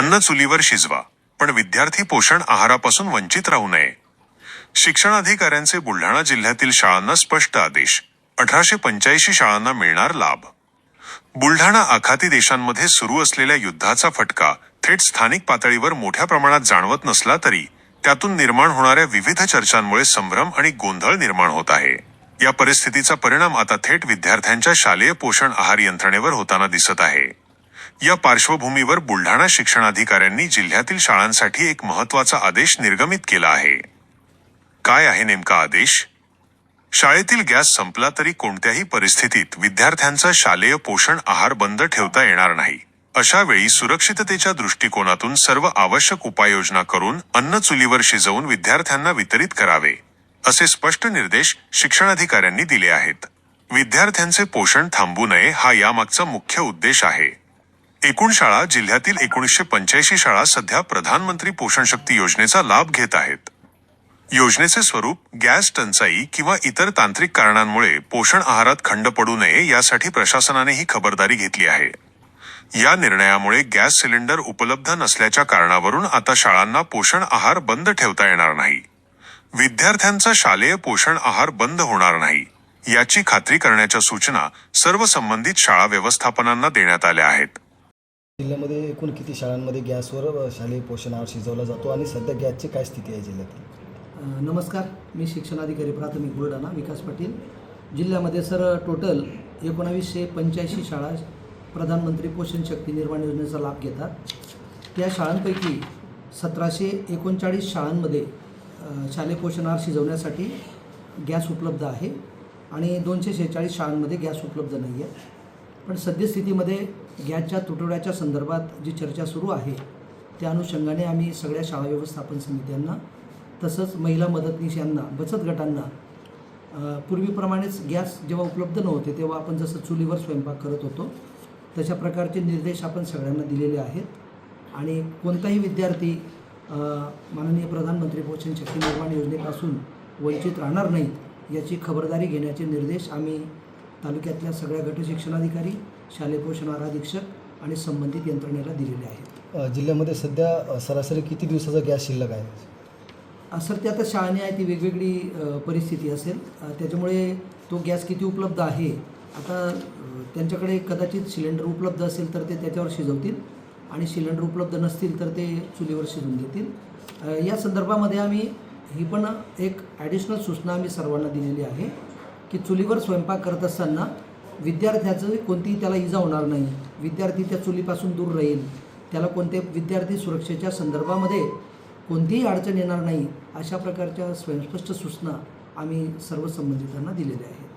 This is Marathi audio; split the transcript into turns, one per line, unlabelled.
अन्न चुलीवर शिजवा, पण विद्यार्थी पोषण आहारापासून वंचित राहू नये. शिक्षणाधिकाऱ्यांचे बुलढाणा जिल्ह्यातील शाळांना स्पष्ट आदेश. 1885 शाळांना मिळणार लाभ. बुलढाणा आखाती देशांमध्ये सुरू असलेल्या युद्धाचा फटका थेट स्थानिक पातळीवर मोठ्या प्रमाणात जाणवत नसला तरी त्यातून निर्माण होणाऱ्या विविध चर्चांमुळे संभ्रम आणि गोंधळ निर्माण होत आहे. या परिस्थितीचा परिणाम आता थेट विद्यार्थ्यांच्या शालेय पोषण आहार यंत्रणेवर होताना दिसत आहे. या पार्श्वभूमीवर बुलढाणा शिक्षणाधिकाऱ्यांनी जिल्ह्यातील शाळांसाठी एक महत्त्वाचा आदेश निर्गमित केला आहे. काय आहे नेमका आदेश? शाळेतील गॅस संपला तरी कोणत्याही परिस्थितीत विद्यार्थ्यांचा शालेय पोषण आहार बंद ठेवता येणार नाही. अशा वेळी सुरक्षिततेच्या दृष्टिकोनातून सर्व आवश्यक उपाययोजना करून अन्न चुलीवर शिजवून विद्यार्थ्यांना वितरित करावे, असे स्पष्ट निर्देश शिक्षणाधिकाऱ्यांनी दिले आहेत. विद्यार्थ्यांचे पोषण थांबू नये हा यामागचा मुख्य उद्देश आहे. एकूण शाळा जिल्ह्यातील 1985 शाळा सध्या प्रधानमंत्री पोषण शक्ती योजनेचा लाभ घेत आहेत. योजनेचे स्वरूप गॅस टंचाई किंवा इतर तांत्रिक कारणांमुळे पोषण आहारात खंड पडू नये यासाठी प्रशासनाने ही खबरदारी घेतली आहे. या निर्णयामुळे गॅस सिलेंडर उपलब्ध नसल्याच्या कारणावरून आता शाळांना पोषण आहार बंद ठेवता येणार नाही. विद्यार्थ्यांचा शालेय पोषण आहार बंद होणार नाही याची खात्री करण्याच्या सूचना सर्व संबंधित शाळा व्यवस्थापनांना देण्यात आल्या आहेत.
जिल्ह्यामध्ये एकूण किती शाळांमध्ये गॅसवर शालेय पोषण आहार शिजवला जातो आणि सध्या गॅसची काय स्थिती आहे जिल्ह्यातील?
नमस्कार, मी शिक्षणाधिकारी प्राथमिक बुलढाणा विकास पाटील. जिल्ह्यामध्ये टोटल 1985 शाळा प्रधानमंत्री पोषण शक्ती निर्माण योजनेचा लाभ घेतात. त्या शाळांपैकी 1739 शाळांमध्ये शालेय पोषण आहार शिजवण्यासाठी गॅस उपलब्ध आहे आणि 246 शाळांमध्ये गॅस उपलब्ध नाही आहे. पण सद्यस्थितीमध्ये गॅसच्या तुटवड्याच्या संदर्भात जी चर्चा सुरू आहे त्या अनुषंगाने आम्ही सगळ्या शाळा व्यवस्थापन समित्यांना तसंच महिला मदतनीस यांना, बचत गटांना पूर्वीप्रमाणेच गॅस जेव्हा उपलब्ध नव्हते तेव्हा आपण जसं चुलीवर स्वयंपाक करत होतो तशा प्रकारचे निर्देश आपण सगळ्यांना दिलेले आहेत. आणि कोणताही विद्यार्थी माननीय प्रधानमंत्री पोषण शक्ती निर्माण योजनेपासून वंचित राहणार नाही याची खबरदारी घेण्याचे निर्देश आम्ही तालुक्यातल्या सगळ्या गट शिक्षणाधिकारी, शालेय पोषण आहार अधीक्षक आणि संबंधित यंत्रणेला दिलेले आहेत.
जिल्ह्यामध्ये सध्या सरासरी किती दिवसाचा गॅस शिल्लक आहे?
सर, ते आता शाळांनी आहे ती वेगवेगळी परिस्थिती असेल, त्याच्यामुळे तो गॅस किती उपलब्ध आहे आता त्यांच्याकडे कदाचित सिलेंडर उपलब्ध असेल तर ते त्याच्यावर शिजवतील आणि सिलेंडर उपलब्ध नसतील तर ते चुलीवर शिजवून घेतील. या संदर्भामध्ये आम्ही ही पण एक ॲडिशनल सूचना आम्ही सर्वांना दिलेली आहे की चुलीवर स्वयंपाक करत असताना विद्यार्थ्याचं कोणतीही त्याला इजा होणार नाही, विद्यार्थी त्या चुलीपासून दूर राहील, त्याला कोणते विद्यार्थी सुरक्षेच्या संदर्भामध्ये कोणतीही अडचण येणार नाही अशा प्रकारच्या स्वयंस्पष्ट सूचना आम्ही सर्व संबंधितांना दिलेल्या आहेत.